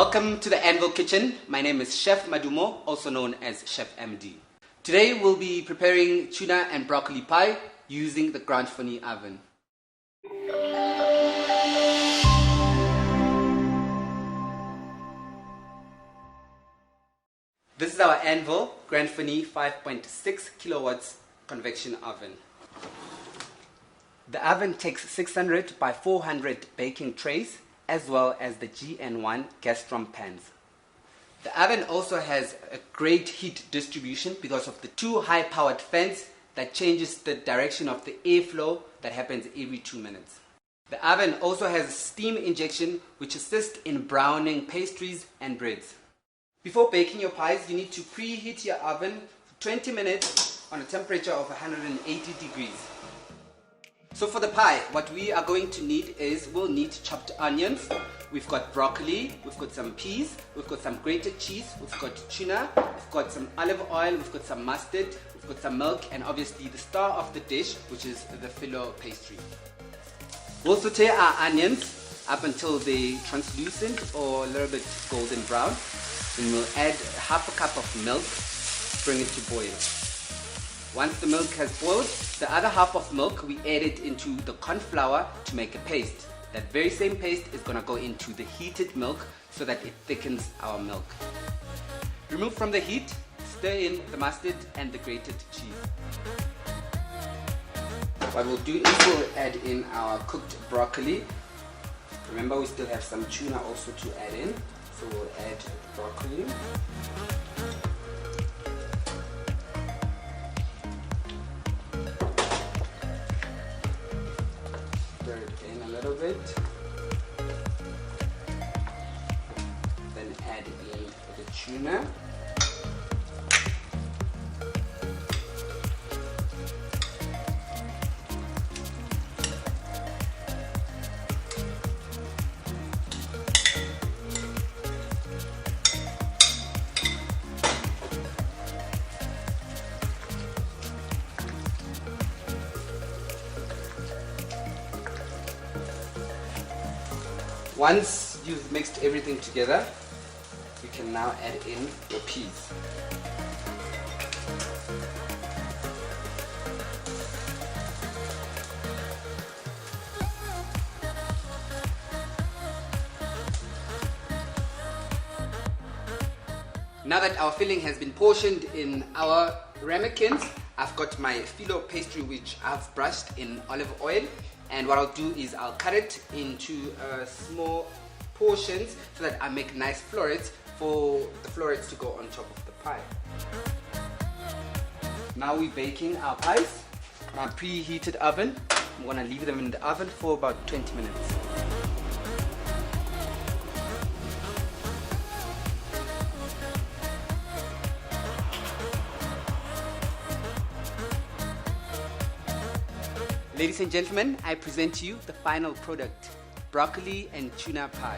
Welcome to the Anvil kitchen. My name is Chef Madumo, also known as Chef MD. Today we'll be preparing tuna and broccoli pie using the Grande Forni oven. This is our Anvil Grande Forni 5.6 kilowatts convection oven. The oven takes 600 by 400 baking trays as well as the GN1 gas drum pans. The oven also has a great heat distribution because of the two high-powered fans that changes the direction of the airflow that happens every 2 minutes. The oven also has steam injection which assists in browning pastries and breads. Before baking your pies, you need to preheat your oven for 20 minutes on a temperature of 180 degrees. So for the pie, what we are going to need is we'll need chopped onions, we've got broccoli, we've got some peas, we've got some grated cheese, we've got tuna, we've got some olive oil, we've got some mustard, we've got some milk, and obviously the star of the dish, which is the filo pastry. We'll saute our onions up until they're translucent or a little bit golden brown. Then we'll add half a cup of milk, bring it to boil. Once the milk has boiled, the other half of milk we add it into the corn flour to make a paste. That very same paste is going to go into the heated milk so that it thickens our milk. Remove from the heat, stir in the mustard and the grated cheese. What we'll do is we'll add in our cooked broccoli. Remember, we still have some tuna also to add in, so we'll add broccoli. Stir it in a little bit, then add in the tuna. Once you've mixed everything together, you can now add in your peas. Now that our filling has been portioned in our ramekins, I've got my filo pastry which I've brushed in olive oil. And what I'll do is I'll cut it into small portions so that I make nice florets for the florets to go on top of the pie. Now we're baking our pies in our preheated oven. I'm going to leave them in the oven for about 20 minutes. Ladies and gentlemen, I present to you the final product, broccoli and tuna pie.